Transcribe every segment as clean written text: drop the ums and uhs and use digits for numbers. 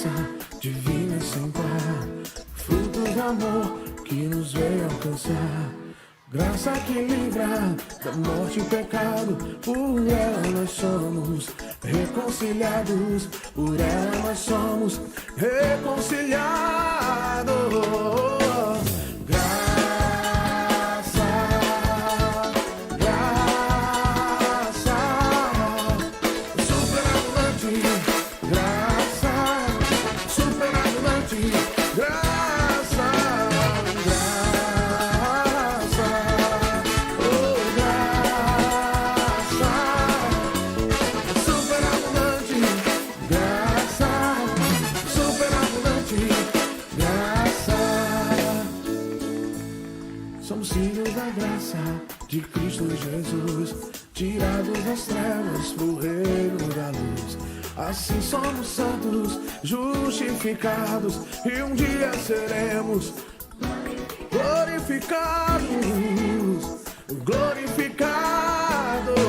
graça divina e sem par, fruto do amor que nos veio alcançar. Graça que livra da morte e pecado, por ela nós somos reconciliados, por ela nós somos reconciliados. Somos filhos da graça de Cristo Jesus, tirados das trevas pro reino da luz. Assim somos santos, justificados, e um dia seremos glorificados, glorificados.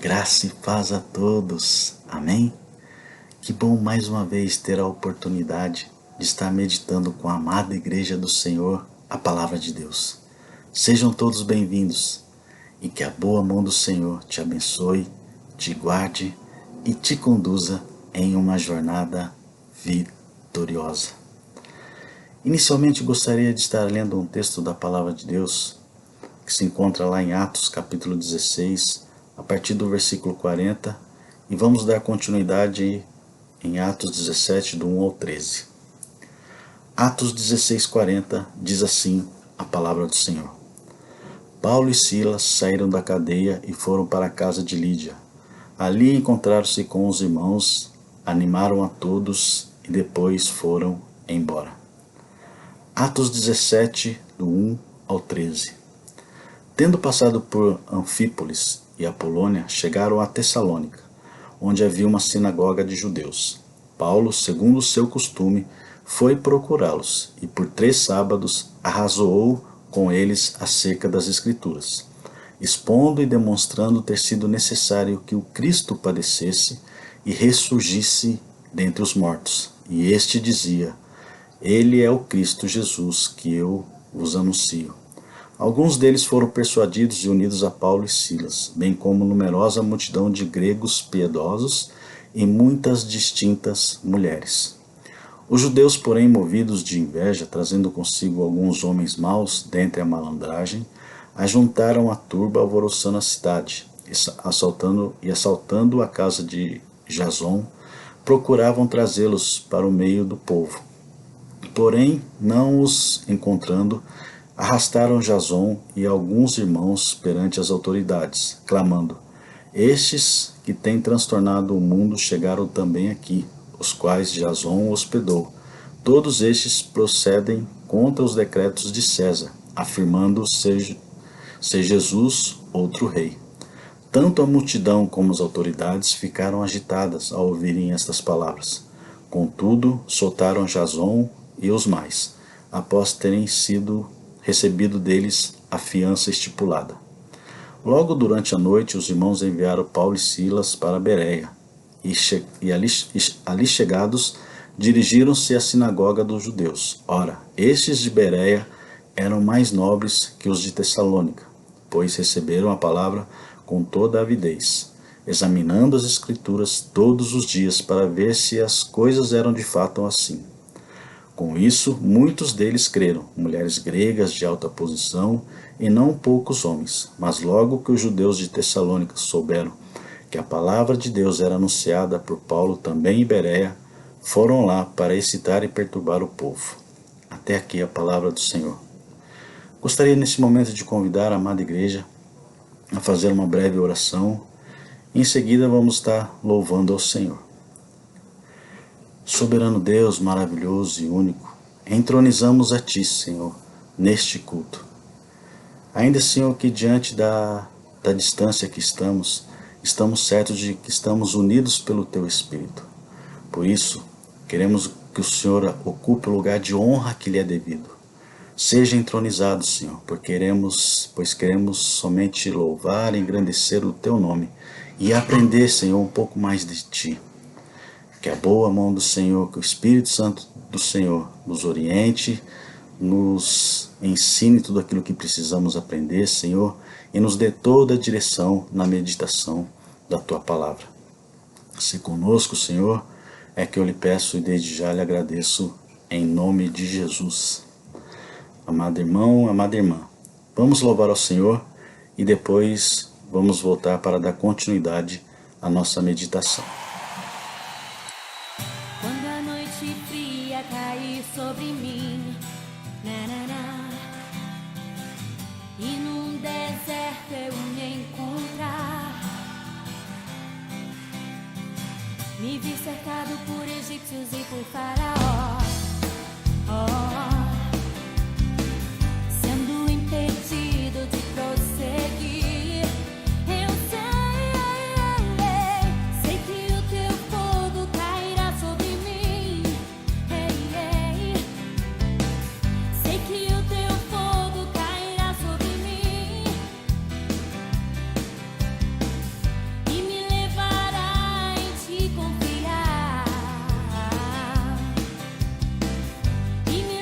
Graça e paz a todos, amém? Que bom mais uma vez ter a oportunidade de estar meditando com a amada Igreja do Senhor a Palavra de Deus. Sejam todos bem-vindos e que a boa mão do Senhor te abençoe, te guarde e te conduza em uma jornada vitoriosa. Inicialmente gostaria de estar lendo um texto da Palavra de Deus que se encontra lá em Atos capítulo 16, a partir do versículo 40, e vamos dar continuidade em Atos 17, do 1 ao 13. Atos 16, 40 diz assim a palavra do Senhor. Paulo e Silas saíram da cadeia e foram para a casa de Lídia. Ali encontraram-se com os irmãos, animaram a todos e depois foram embora. Atos 17, do 1 ao 13. Tendo passado por Anfípolis e Apolônia, chegaram a Tessalônica, onde havia uma sinagoga de judeus. Paulo, segundo o seu costume, foi procurá-los e por 3 sábados arrazoou com eles acerca das Escrituras, expondo e demonstrando ter sido necessário que o Cristo padecesse e ressurgisse dentre os mortos. E este dizia: Ele é o Cristo Jesus que eu vos anuncio. Alguns deles foram persuadidos e unidos a Paulo e Silas, bem como numerosa multidão de gregos piedosos e muitas distintas mulheres. Os judeus, porém, movidos de inveja, trazendo consigo alguns homens maus dentre a malandragem, ajuntaram a turba, alvoroçando a cidade, assaltando a casa de Jason, procuravam trazê-los para o meio do povo. Porém, não os encontrando, arrastaram Jason e alguns irmãos perante as autoridades, clamando: Estes que têm transtornado o mundo chegaram também aqui, os quais Jason hospedou. Todos estes procedem contra os decretos de César, afirmando ser Jesus outro rei. Tanto a multidão como as autoridades ficaram agitadas ao ouvirem estas palavras. Contudo, soltaram Jason e os mais, após terem sido recebido deles a fiança estipulada. Logo durante a noite, os irmãos enviaram Paulo e Silas para Bereia, e ali chegados, dirigiram-se à sinagoga dos judeus. Ora, estes de Bereia eram mais nobres que os de Tessalônica, pois receberam a palavra com toda a avidez, examinando as Escrituras todos os dias para ver se as coisas eram de fato assim. Com isso, muitos deles creram, mulheres gregas de alta posição e não poucos homens. Mas logo que os judeus de Tessalônica souberam que a palavra de Deus era anunciada por Paulo também em Bereia, foram lá para excitar e perturbar o povo. Até aqui a palavra do Senhor. Gostaria nesse momento de convidar a amada igreja a fazer uma breve oração. Em seguida vamos estar louvando ao Senhor. Soberano Deus, maravilhoso e único, entronizamos a Ti, Senhor, neste culto. Ainda, Senhor, que diante da distância que estamos certos de que estamos unidos pelo Teu Espírito. Por isso, queremos que o Senhor ocupe o lugar de honra que lhe é devido. Seja entronizado, Senhor, pois queremos somente louvar e engrandecer o Teu nome e aprender, Senhor, um pouco mais de Ti. Que a boa mão do Senhor, que o Espírito Santo do Senhor nos oriente, nos ensine tudo aquilo que precisamos aprender, Senhor, e nos dê toda a direção na meditação da Tua palavra. Se conosco, Senhor, é que eu lhe peço e desde já lhe agradeço em nome de Jesus. Amado irmão, amada irmã, vamos louvar ao Senhor e depois vamos voltar para dar continuidade à nossa meditação. Quando a noite fria cair sobre mim, e num deserto eu me encontrar, me vi cercado por egípcios e por faraó, sendo impedido de prosseguir. Eu sei que o Teu fogo cairá sobre mim. Sei que o Teu fogo cairá sobre mim e me levará em Ti confiar. E me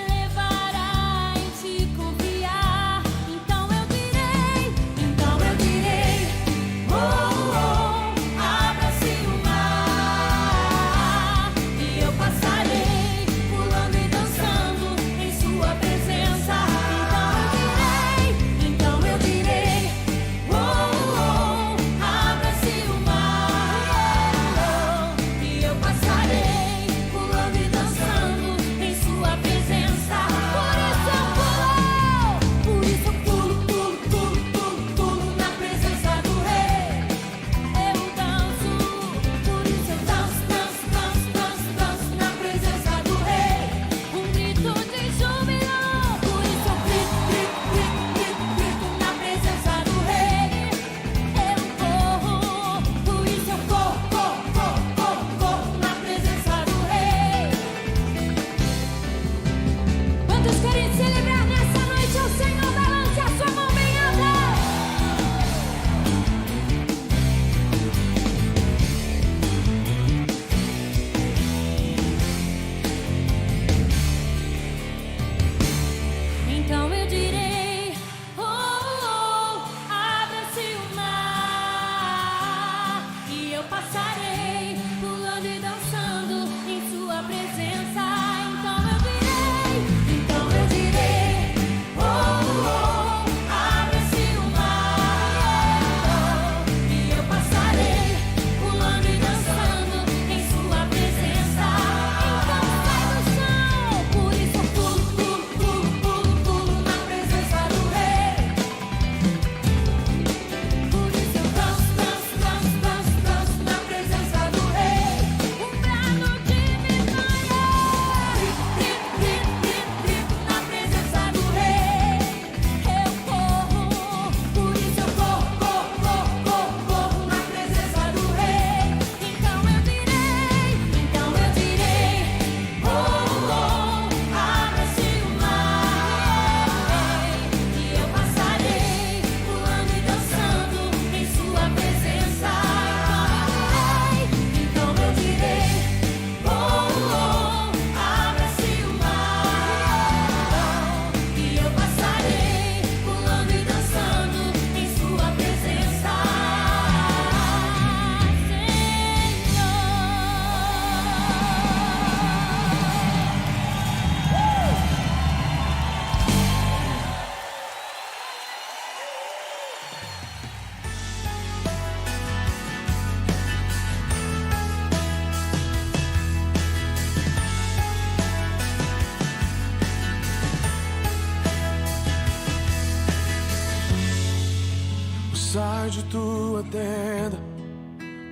Sai de tua tenda,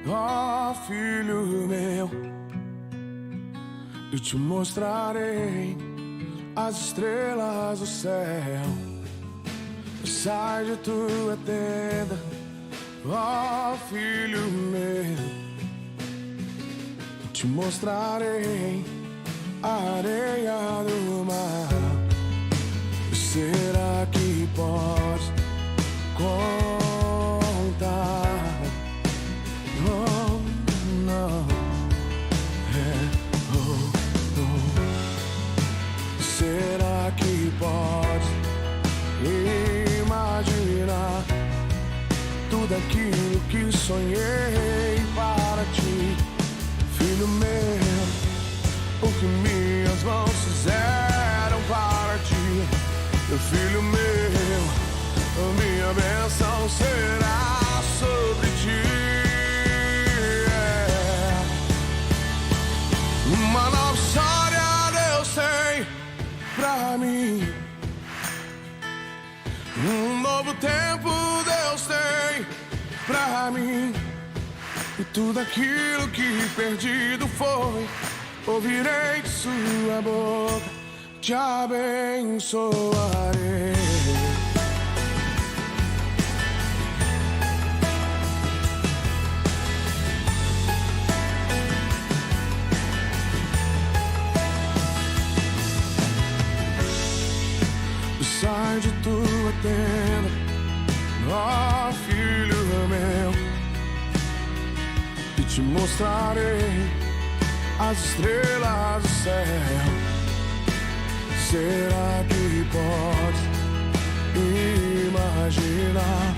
ó filho meu, e te mostrarei as estrelas do céu. Sai de tua tenda, ó filho meu, e te mostrarei a areia do mar. Será que podes contar? Oh, não. Será que pode imaginar tudo aquilo que sonhei para ti, filho meu? O que minhas mãos fizeram para ti, meu filho meu, a minha bênção será sobre ti. Uma nova história Deus tem pra mim, um novo tempo Deus tem pra mim. E tudo aquilo que perdido foi, ouvirei de sua boca, te abençoarei. Sai de tua tenda, ó filho meu, e te mostrarei as estrelas do céu. Será que podes imaginar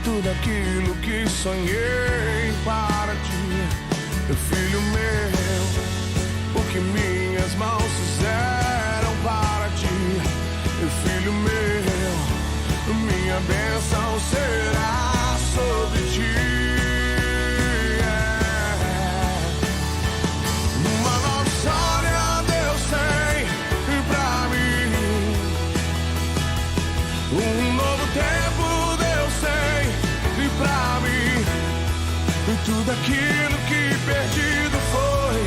tudo aquilo que sonhei para ti, meu filho meu? O que minhas mãos fizeram para ti, meu filho meu, minha bênção será sobre ti. Uma nova história Deus tem pra mim, um novo tempo Deus tem pra mim. E tudo aquilo que perdido foi,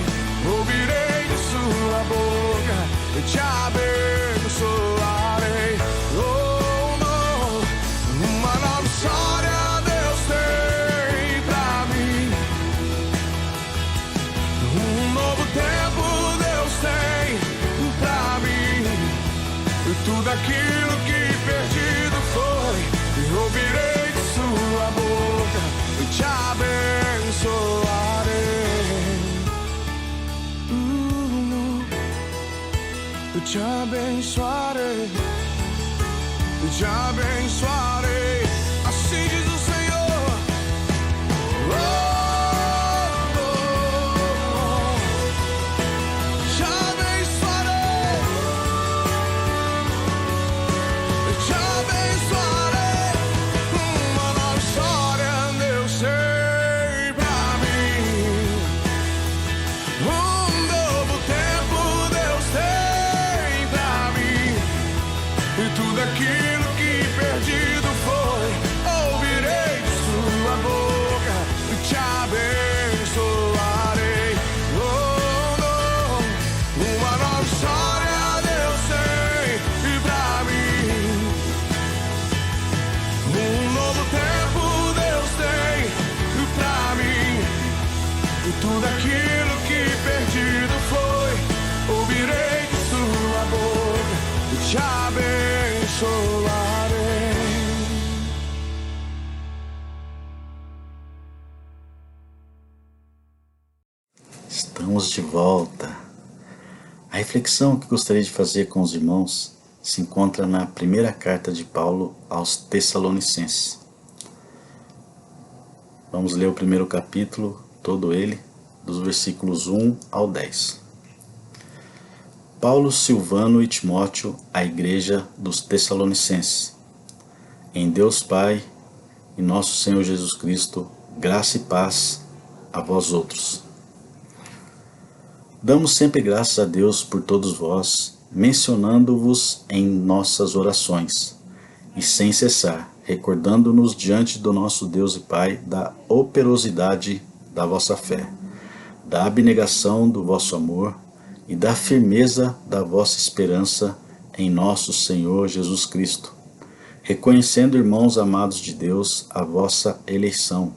ouvirei de sua boca, e te abençoarei. Oh, não. Uma nova história Deus tem pra mim, um novo tempo Deus tem pra mim. E tudo aquilo que perdido foi, eu ouvirei de sua boca, e te abençoarei. Eu te abençoarei, eu te abençoarei, assim diz o Senhor. Oh, oh, oh. Te abençoarei, eu te abençoarei. Uma nova história Deus tem pra mim, um novo tempo Deus tem pra mim. E tudo aquilo que perdido foi, ouvirei de sua boca, e te abençoarei. Oh, não. Uma nova história Deus tem pra mim, um novo tempo Deus tem pra mim. E tudo aquilo que perdido foi, ouvirei de sua boca, e te abençoarei. Estamos de volta. A reflexão que gostaria de fazer com os irmãos se encontra na primeira carta de Paulo aos Tessalonicenses. Vamos ler o primeiro capítulo, todo ele, dos versículos 1 ao 10. Paulo, Silvano e Timóteo, à igreja dos Tessalonicenses. Em Deus Pai e nosso Senhor Jesus Cristo, graça e paz a vós outros. Damos sempre graças a Deus por todos vós, mencionando-vos em nossas orações, e sem cessar, recordando-nos diante do nosso Deus e Pai da operosidade da vossa fé, da abnegação do vosso amor e da firmeza da vossa esperança em nosso Senhor Jesus Cristo, reconhecendo, irmãos amados de Deus, a vossa eleição,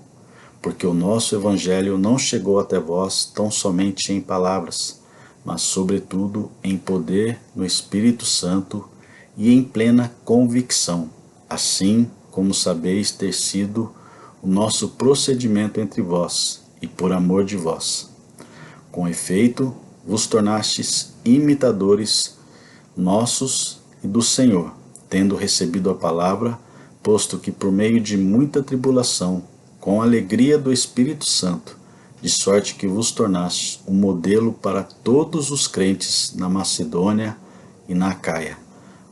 porque o nosso Evangelho não chegou até vós tão somente em palavras, mas sobretudo em poder no Espírito Santo e em plena convicção, assim como sabeis ter sido o nosso procedimento entre vós e por amor de vós. Com efeito, vos tornastes imitadores nossos e do Senhor, tendo recebido a palavra, posto que por meio de muita tribulação, com a alegria do Espírito Santo, de sorte que vos tornastes um modelo para todos os crentes na Macedônia e na Acaia,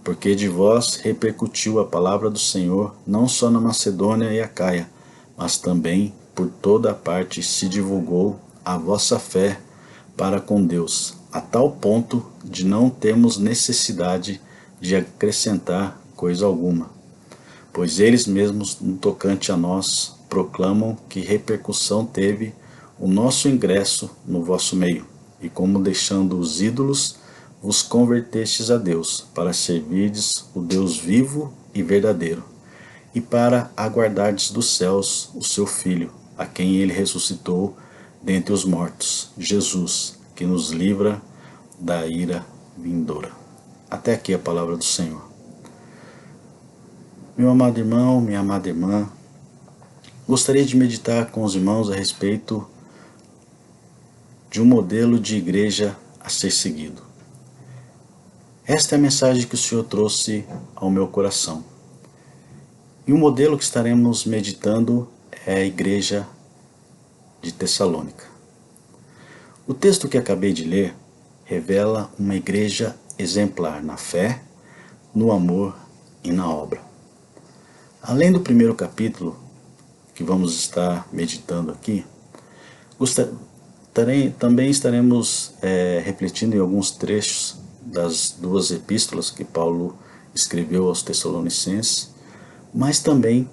porque de vós repercutiu a palavra do Senhor não só na Macedônia e Acaia, mas também por toda a parte se divulgou a vossa fé para com Deus, a tal ponto de não termos necessidade de acrescentar coisa alguma, pois eles mesmos, no tocante a nós, proclamam que repercussão teve o nosso ingresso no vosso meio, e como deixando os ídolos, vos convertestes a Deus, para servirdes o Deus vivo e verdadeiro, e para aguardardes dos céus o seu Filho, a quem ele ressuscitou dentre os mortos, Jesus, que nos livra da ira vindoura. Até aqui a palavra do Senhor. Meu amado irmão, minha amada irmã, gostaria de meditar com os irmãos a respeito de um modelo de igreja a ser seguido. Esta é a mensagem que o Senhor trouxe ao meu coração. E o modelo que estaremos meditando é a igreja de Tessalônica. O texto que acabei de ler revela uma igreja exemplar na fé, no amor e na obra. Além do primeiro capítulo, que vamos estar meditando aqui, também estaremos refletindo em alguns trechos das duas epístolas que Paulo escreveu aos Tessalonicenses, mas também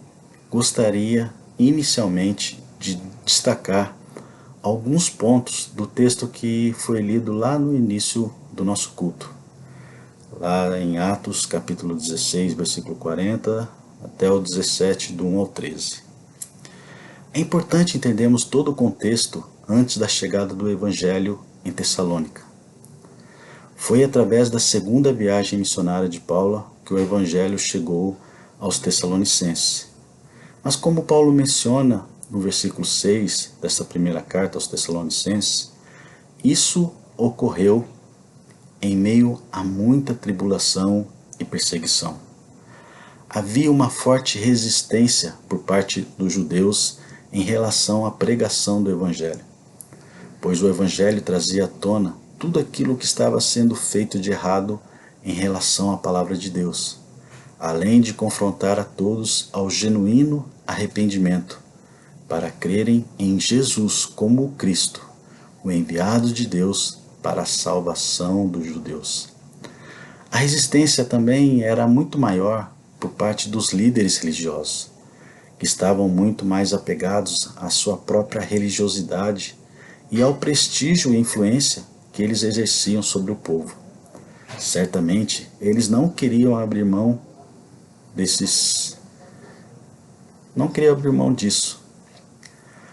gostaria inicialmente de destacar alguns pontos do texto que foi lido lá no início do nosso culto, lá em Atos capítulo 16, versículo 40 até o 17, do 1 ao 13. É importante entendermos todo o contexto antes da chegada do Evangelho em Tessalônica. Foi através da segunda viagem missionária de Paulo que o Evangelho chegou aos Tessalonicenses. Mas como Paulo menciona no versículo 6 desta primeira carta aos Tessalonicenses, isso ocorreu em meio a muita tribulação e perseguição. Havia uma forte resistência por parte dos judeus em relação à pregação do Evangelho, pois o Evangelho trazia à tona tudo aquilo que estava sendo feito de errado em relação à palavra de Deus, além de confrontar a todos ao genuíno arrependimento, para crerem em Jesus como o Cristo, o enviado de Deus para a salvação dos judeus. A resistência também era muito maior por parte dos líderes religiosos, que estavam muito mais apegados à sua própria religiosidade e ao prestígio e influência que eles exerciam sobre o povo. Certamente, eles não queriam abrir mão disso.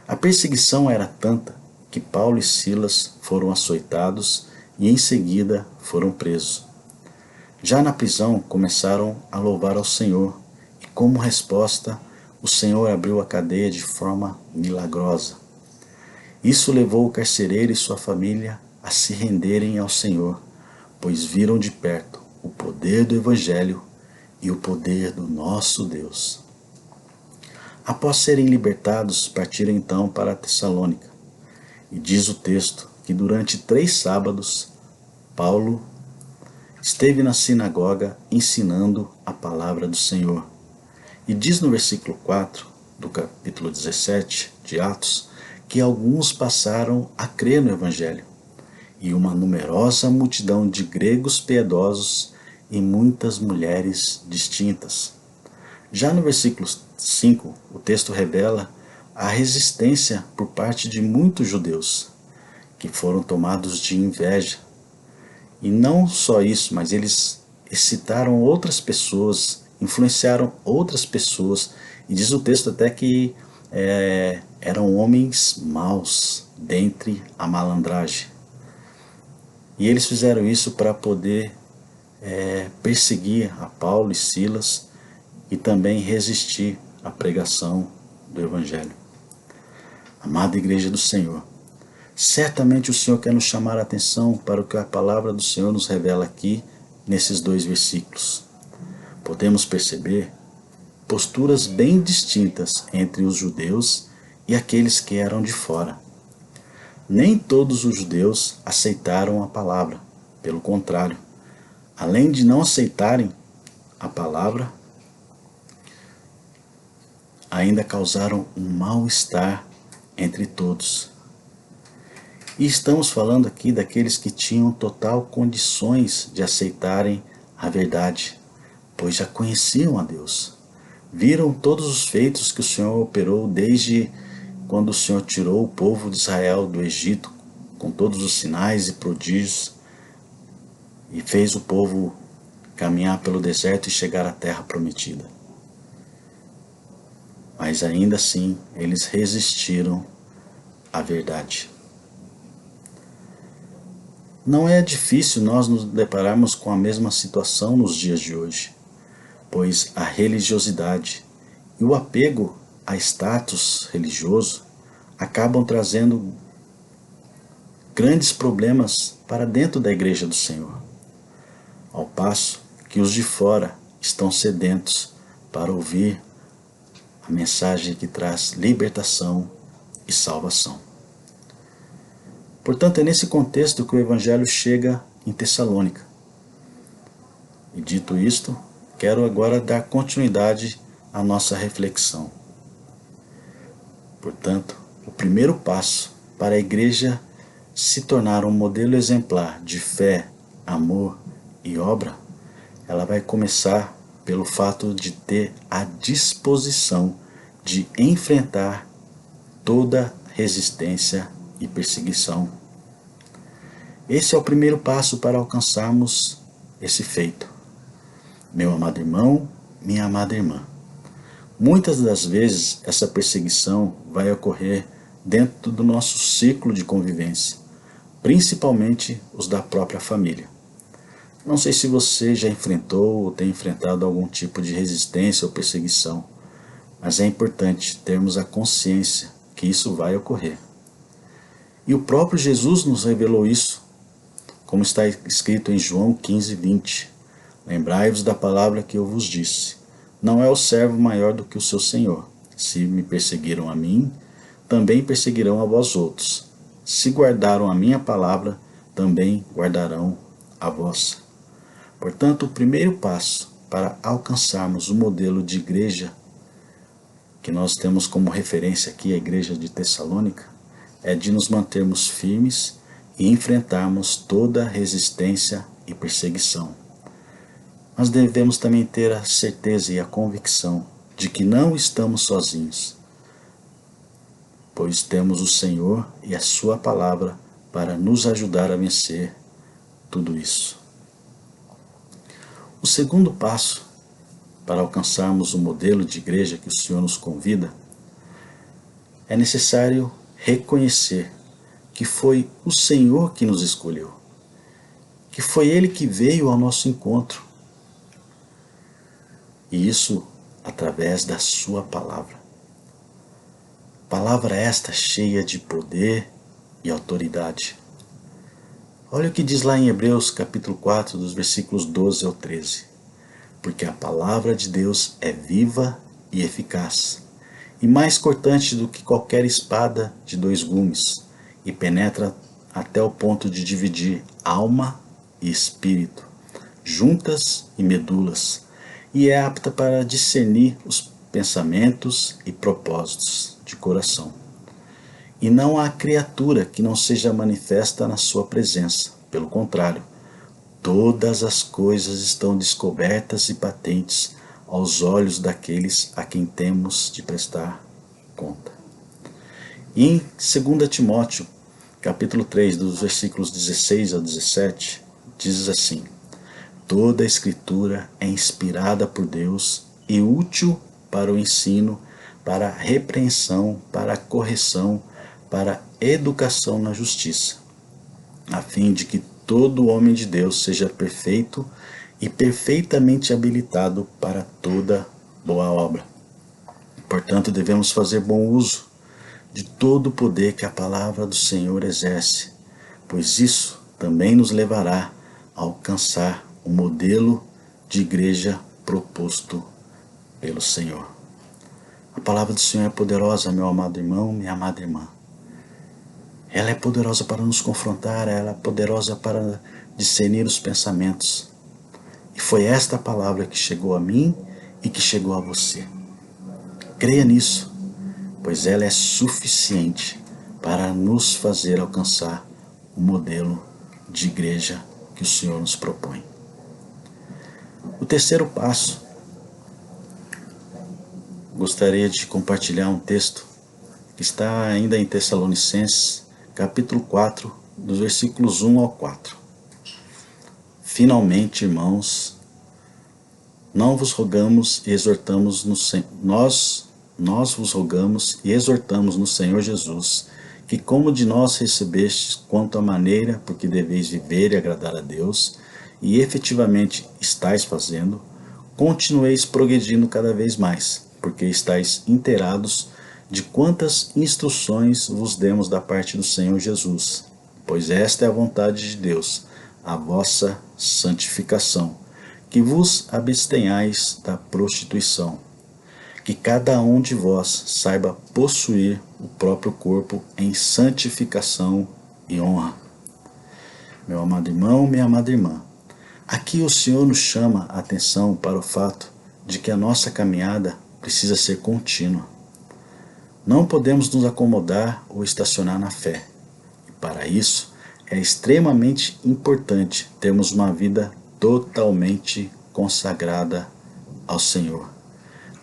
A perseguição era tanta que Paulo e Silas foram açoitados e em seguida foram presos. Já na prisão começaram a louvar ao Senhor e como resposta o Senhor abriu a cadeia de forma milagrosa. Isso levou o carcereiro e sua família a se renderem ao Senhor, pois viram de perto o poder do Evangelho e o poder do nosso Deus. Após serem libertados, partiram então para Tessalônica. E diz o texto que durante 3 sábados, Paulo esteve na sinagoga ensinando a palavra do Senhor. E diz no versículo 4 do capítulo 17 de Atos, que alguns passaram a crer no Evangelho, e uma numerosa multidão de gregos piedosos e muitas mulheres distintas. Já no versículo 5, o texto revela a resistência por parte de muitos judeus, que foram tomados de inveja. E não só isso, mas eles excitaram outras pessoas, influenciaram outras pessoas, e diz o texto até que eram homens maus dentre a malandragem. E eles fizeram isso para poder perseguir a Paulo e Silas e também resistir à pregação do Evangelho. Amada Igreja do Senhor, certamente o Senhor quer nos chamar a atenção para o que a palavra do Senhor nos revela aqui nesses 2 versículos. Podemos perceber posturas bem distintas entre os judeus e aqueles que eram de fora. Nem todos os judeus aceitaram a palavra, pelo contrário, além de não aceitarem a palavra, ainda causaram um mal-estar entre todos. E estamos falando aqui daqueles que tinham total condições de aceitarem a verdade, pois já conheciam a Deus. Viram todos os feitos que o Senhor operou desde quando o Senhor tirou o povo de Israel do Egito, com todos os sinais e prodígios, e fez o povo caminhar pelo deserto e chegar à terra prometida. Mas ainda assim, eles resistiram à verdade. Não é difícil nós nos depararmos com a mesma situação nos dias de hoje, pois a religiosidade e o apego a status religioso acabam trazendo grandes problemas para dentro da Igreja do Senhor, ao passo que os de fora estão sedentos para ouvir a mensagem que traz libertação e salvação. Portanto, é nesse contexto que o Evangelho chega em Tessalônica. E dito isto, quero agora dar continuidade à nossa reflexão. Portanto, o primeiro passo para a igreja se tornar um modelo exemplar de fé, amor e obra, ela vai começar pelo fato de ter a disposição de enfrentar toda resistência e perseguição. Esse é o primeiro passo para alcançarmos esse feito. Meu amado irmão, minha amada irmã, muitas das vezes essa perseguição vai ocorrer dentro do nosso ciclo de convivência, principalmente os da própria família. Não sei se você já enfrentou ou tem enfrentado algum tipo de resistência ou perseguição, mas é importante termos a consciência que isso vai ocorrer. E o próprio Jesus nos revelou isso, como está escrito em João 15:20. Lembrai-vos da palavra que eu vos disse. Não é o servo maior do que o seu senhor. Se me perseguiram a mim, também perseguirão a vós outros. Se guardaram a minha palavra, também guardarão a vossa. Portanto, o primeiro passo para alcançarmos o modelo de igreja que nós temos como referência aqui, a igreja de Tessalônica, é de nos mantermos firmes e enfrentarmos toda resistência e perseguição. Mas devemos também ter a certeza e a convicção de que não estamos sozinhos, pois temos o Senhor e a sua palavra para nos ajudar a vencer tudo isso. O segundo passo para alcançarmos o modelo de igreja que o Senhor nos convida, é necessário reconhecer que foi o Senhor que nos escolheu, que foi Ele que veio ao nosso encontro, e isso através da sua palavra. Palavra esta cheia de poder e autoridade. Olha o que diz lá em Hebreus capítulo 4, dos versículos 12 ao 13. Porque a palavra de Deus é viva e eficaz, e mais cortante do que qualquer espada de 2 gumes, e penetra até o ponto de dividir alma e espírito, juntas e medulas, e é apta para discernir os pensamentos e propósitos de coração. E não há criatura que não seja manifesta na sua presença. Pelo contrário, todas as coisas estão descobertas e patentes aos olhos daqueles a quem temos de prestar conta. E em 2 Timóteo, capítulo 3, dos versículos 16 ao 17, diz assim: toda a Escritura é inspirada por Deus e útil para o ensino, para a repreensão, para a correção, para a educação na justiça, a fim de que todo homem de Deus seja perfeito e perfeitamente habilitado para toda boa obra. Portanto, devemos fazer bom uso de todo o poder que a palavra do Senhor exerce, pois isso também nos levará a alcançar o modelo de igreja proposto pelo Senhor. A palavra do Senhor é poderosa, meu amado irmão, minha amada irmã. Ela é poderosa para nos confrontar, ela é poderosa para discernir os pensamentos. E foi esta palavra que chegou a mim e que chegou a você. Creia nisso, pois ela é suficiente para nos fazer alcançar o modelo de igreja que o Senhor nos propõe. O terceiro passo, gostaria de compartilhar um texto que está ainda em Tessalonicenses, capítulo 4, dos versículos 1 ao 4. Finalmente, irmãos, nós vos rogamos e exortamos no Senhor Jesus, que como de nós recebestes quanto à maneira porque deveis viver e agradar a Deus, e efetivamente estáis fazendo, continueis progredindo cada vez mais, porque estáis inteirados de quantas instruções vos demos da parte do Senhor Jesus, pois esta é a vontade de Deus, a vossa santificação, que vos abstenhais da prostituição, que cada um de vós saiba possuir o próprio corpo em santificação e honra. Meu amado irmão, minha amada irmã, aqui o Senhor nos chama a atenção para o fato de que a nossa caminhada precisa ser contínua. Não podemos nos acomodar ou estacionar na fé. E para isso, é extremamente importante termos uma vida totalmente consagrada ao Senhor,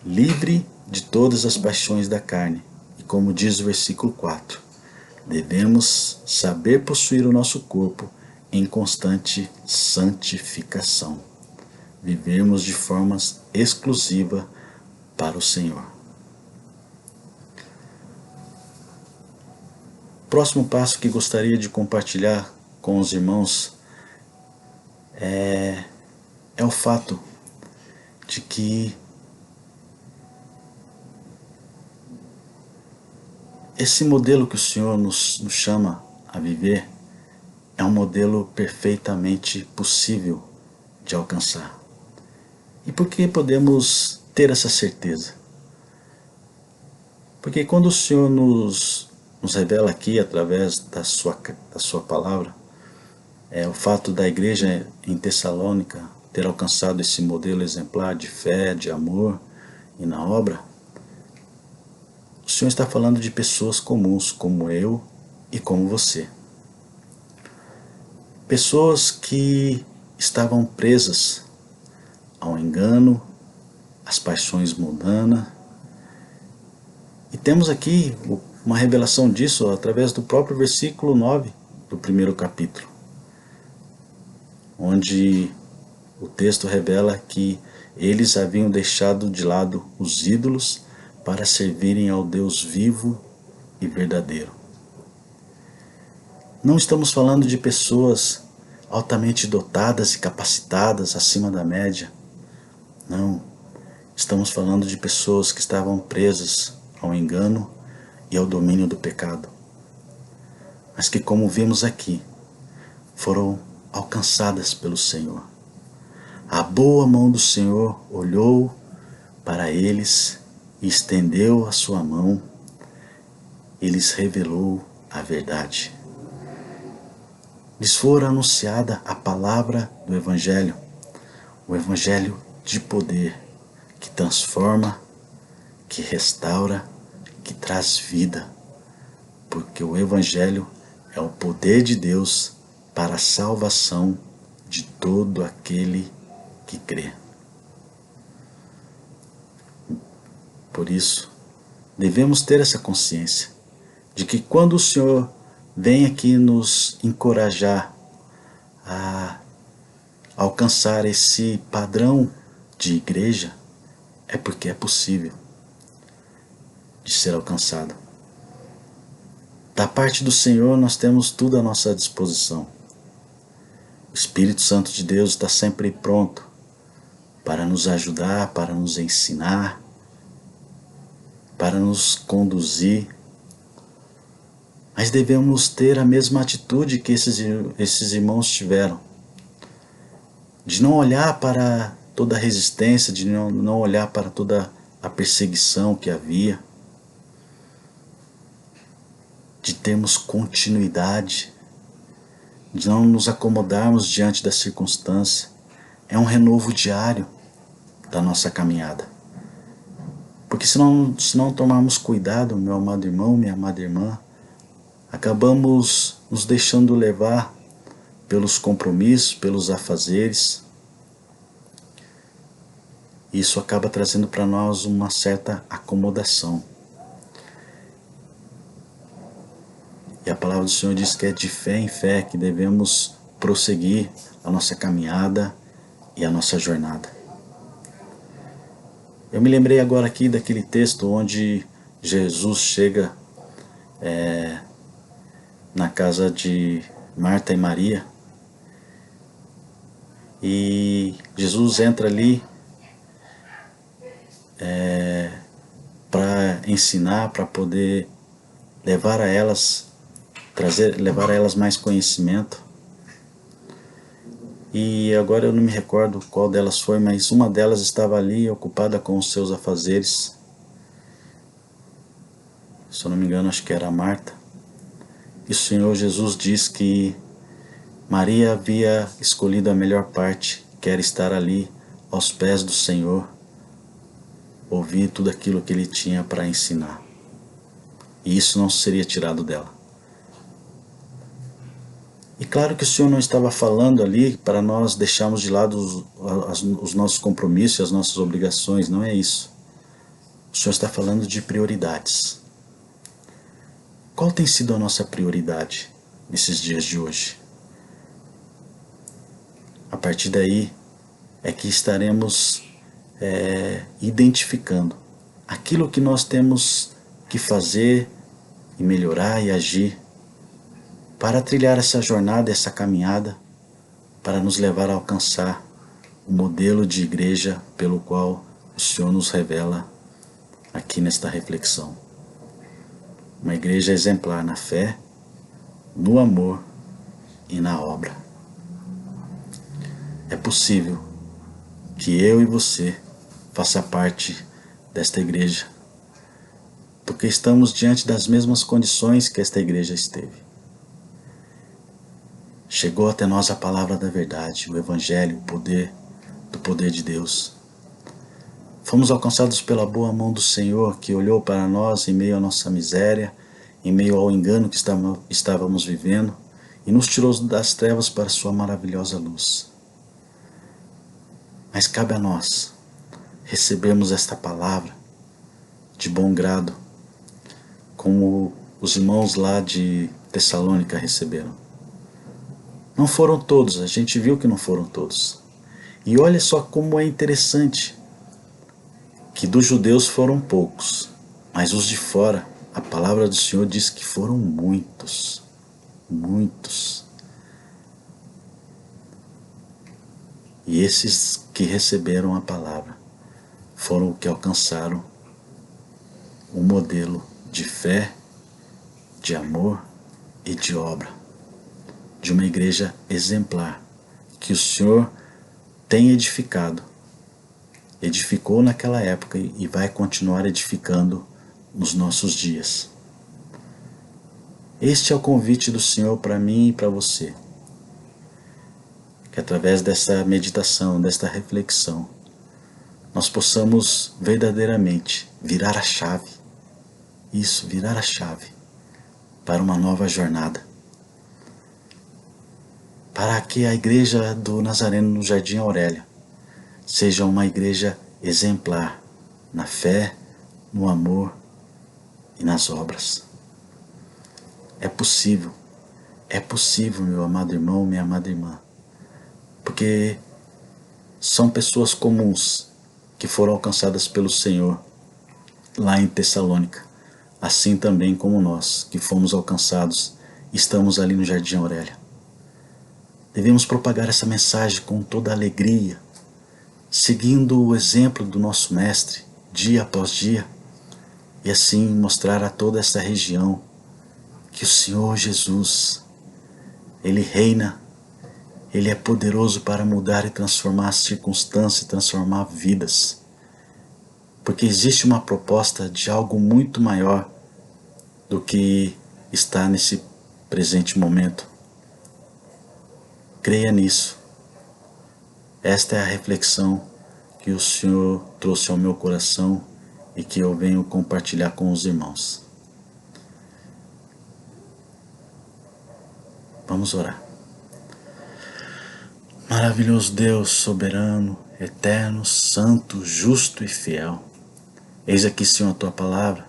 livre de todas as paixões da carne. E como diz o versículo 4, devemos saber possuir o nosso corpo em constante santificação, vivermos de forma exclusiva para o Senhor. O próximo passo que gostaria de compartilhar com os irmãos é o fato de que esse modelo que o Senhor nos chama a viver é um modelo perfeitamente possível de alcançar. E por que podemos ter essa certeza? Porque quando o Senhor nos revela aqui, através da sua palavra, o fato da igreja em Tessalônica ter alcançado esse modelo exemplar de fé, de amor e na obra, o Senhor está falando de pessoas comuns, como eu e como você. Pessoas que estavam presas ao engano, às paixões mundanas. E temos aqui uma revelação disso através do próprio versículo 9 do primeiro capítulo, onde o texto revela que eles haviam deixado de lado os ídolos para servirem ao Deus vivo e verdadeiro. Não estamos falando de pessoas altamente dotadas e capacitadas acima da média. Não, estamos falando de pessoas que estavam presas ao engano e ao domínio do pecado, mas que, como vimos aqui, foram alcançadas pelo Senhor. A boa mão do Senhor olhou para eles e estendeu a sua mão e lhes revelou a verdade. Lhes fora anunciada a palavra do Evangelho, o Evangelho de poder, que transforma, que restaura, que traz vida, porque o Evangelho é o poder de Deus para a salvação de todo aquele que crê. por isso, devemos ter essa consciência de que quando o Senhor vem aqui nos encorajar a alcançar esse padrão de igreja, é porque é possível de ser alcançado. Da parte do Senhor nós temos tudo à nossa disposição. O Espírito Santo de Deus está sempre pronto para nos ajudar, para nos ensinar, para nos conduzir. Mas devemos ter a mesma atitude que esses irmãos tiveram, de não olhar para toda a resistência, de não olhar para toda a perseguição que havia, de termos continuidade, de não nos acomodarmos diante da circunstância. É um renovo diário da nossa caminhada. Porque se não tomarmos cuidado, meu amado irmão, minha amada irmã, acabamos nos deixando levar pelos compromissos, pelos afazeres. Isso acaba trazendo para nós uma certa acomodação. E a palavra do Senhor diz que é de fé em fé que devemos prosseguir a nossa caminhada e a nossa jornada. Eu me lembrei agora aqui daquele texto onde Jesus chega na casa de Marta e Maria, e Jesus entra ali para ensinar, para poder levar a elas mais conhecimento. E agora eu não me recordo qual delas foi, mas uma delas estava ali ocupada com os seus afazeres. Se eu não me engano, acho que era a Marta. E o Senhor Jesus diz que Maria havia escolhido a melhor parte, que era estar ali aos pés do Senhor, ouvir tudo aquilo que Ele tinha para ensinar. E isso não seria tirado dela. E claro que o Senhor não estava falando ali para nós deixarmos de lado os nossos compromissos e as nossas obrigações, não é isso. O Senhor está falando de prioridades. Qual tem sido a nossa prioridade nesses dias de hoje? A partir daí é que estaremos identificando aquilo que nós temos que fazer e melhorar e agir para trilhar essa jornada, essa caminhada, para nos levar a alcançar o modelo de igreja pelo qual o Senhor nos revela aqui nesta reflexão. Uma igreja exemplar na fé, no amor e na obra. É possível que eu e você faça parte desta igreja, porque estamos diante das mesmas condições que esta igreja esteve. Chegou até nós a palavra da verdade, o Evangelho, o poder do poder de Deus. Fomos alcançados pela boa mão do Senhor, que olhou para nós em meio à nossa miséria, em meio ao engano que estávamos vivendo, e nos tirou das trevas para a sua maravilhosa luz. Mas cabe a nós recebermos esta palavra de bom grado, como os irmãos lá de Tessalônica receberam. Não foram todos, a gente viu que não foram todos. E olha só como é interessante que dos judeus foram poucos, mas os de fora, a palavra do Senhor diz que foram muitos, muitos. E esses que receberam a palavra foram os que alcançaram um modelo de fé, de amor e de obra, de uma igreja exemplar, que o Senhor tem edificou naquela época e vai continuar edificando nos nossos dias. Este é o convite do Senhor para mim e para você, que através dessa meditação, desta reflexão, nós possamos verdadeiramente virar a chave, virar a chave para uma nova jornada, para que a igreja do Nazareno no Jardim Aurélia seja uma igreja exemplar na fé, no amor e nas obras. É possível, meu amado irmão, minha amada irmã, porque são pessoas comuns que foram alcançadas pelo Senhor lá em Tessalônica, assim também como nós, que fomos alcançados, estamos ali no Jardim Aurélia. Devemos propagar essa mensagem com toda a alegria, seguindo o exemplo do nosso Mestre, dia após dia, e assim mostrar a toda essa região que o Senhor Jesus, Ele reina, Ele é poderoso para mudar e transformar as circunstâncias, transformar vidas. Porque existe uma proposta de algo muito maior do que está nesse presente momento. Creia nisso. Esta é a reflexão que o Senhor trouxe ao meu coração e que eu venho compartilhar com os irmãos. Vamos orar. Maravilhoso Deus, soberano, eterno, santo, justo e fiel. Eis aqui, Senhor, a Tua palavra,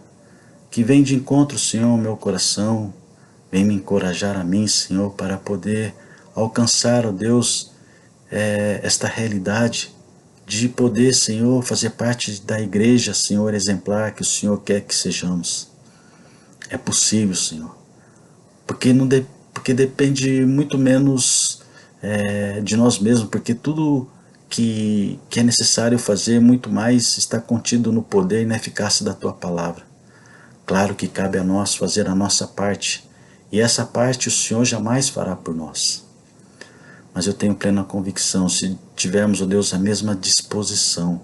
que vem de encontro, Senhor, ao meu coração, vem me encorajar a mim, Senhor, para poder alcançar, ó Deus, esta realidade de poder, Senhor, fazer parte da igreja, Senhor, exemplar que o Senhor quer que sejamos. É possível, Senhor, porque depende muito menos de nós mesmos, porque tudo que é necessário fazer muito mais está contido no poder e na eficácia da Tua palavra. Claro que cabe a nós fazer a nossa parte, e essa parte o Senhor jamais fará por nós. Mas eu tenho plena convicção, se tivermos, ó Deus, a mesma disposição,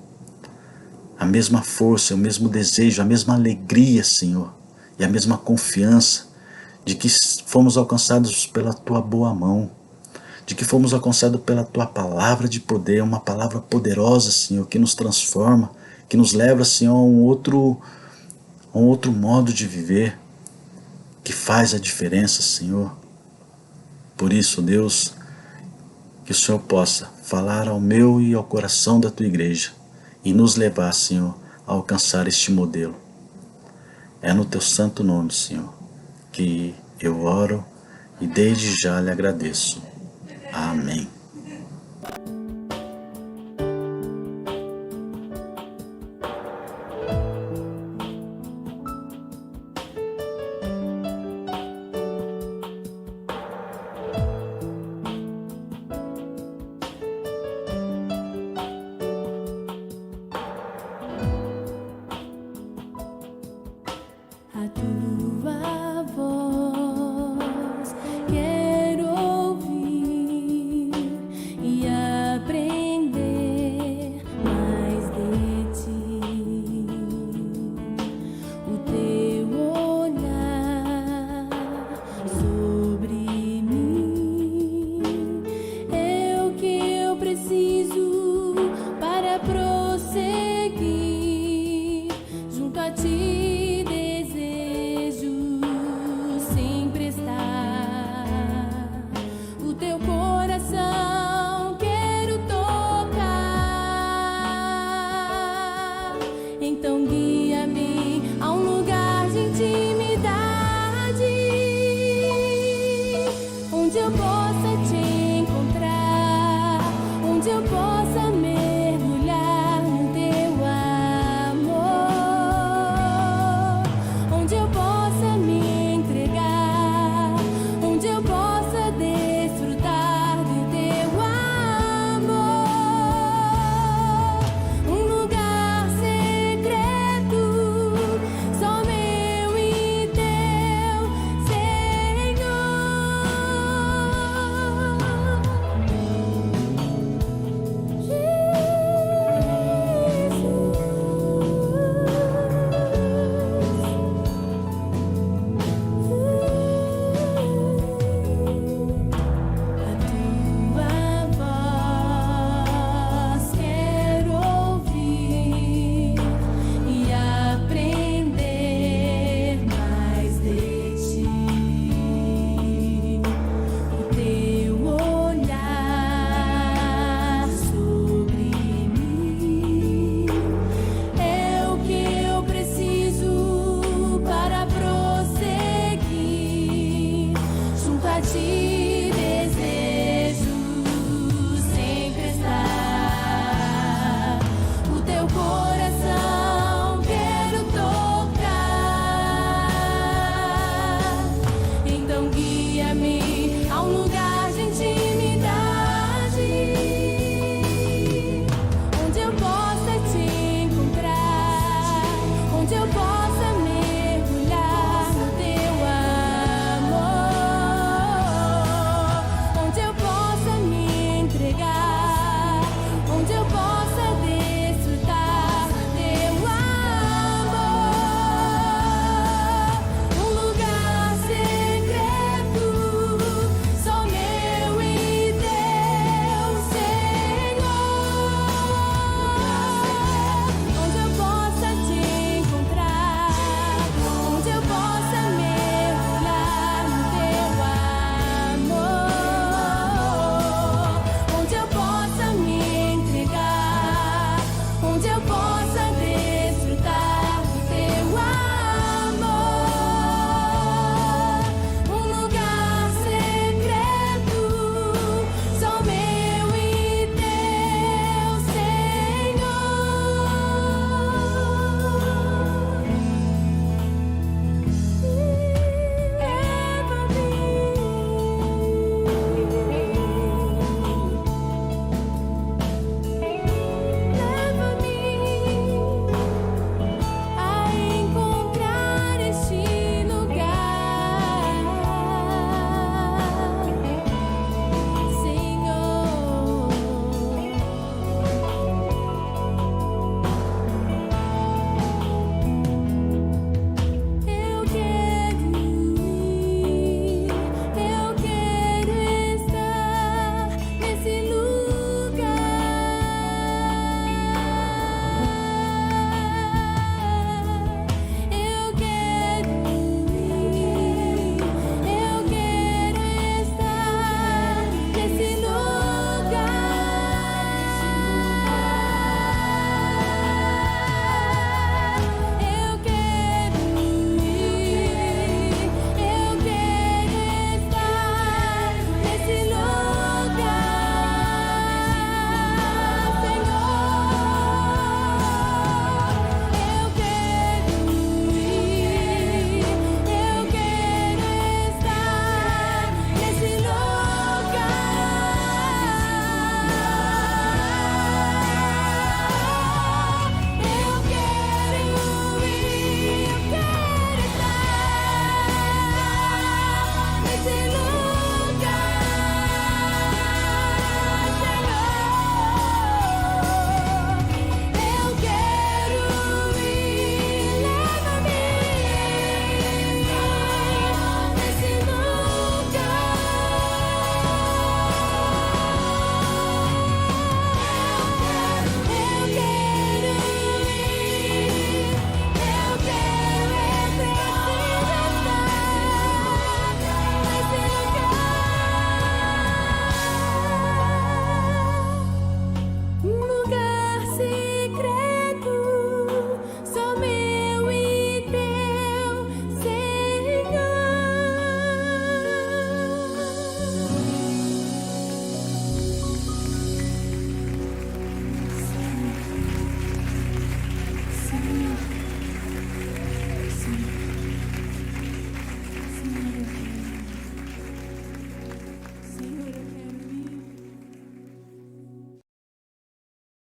a mesma força, o mesmo desejo, a mesma alegria, Senhor, e a mesma confiança de que fomos alcançados pela Tua boa mão, de que fomos alcançados pela Tua palavra de poder, uma palavra poderosa, Senhor, que nos transforma, que nos leva, Senhor, a um outro modo de viver, que faz a diferença, Senhor. Por isso, Deus, que o Senhor possa falar ao meu e ao coração da Tua igreja e nos levar, Senhor, a alcançar este modelo. É no Teu santo nome, Senhor, que eu oro e desde já lhe agradeço. Amém. A Tua voz quero ouvir e aprender mais de Ti. O Teu olhar sobre mim é o que eu preciso para prosseguir junto a Ti. Então guia-me.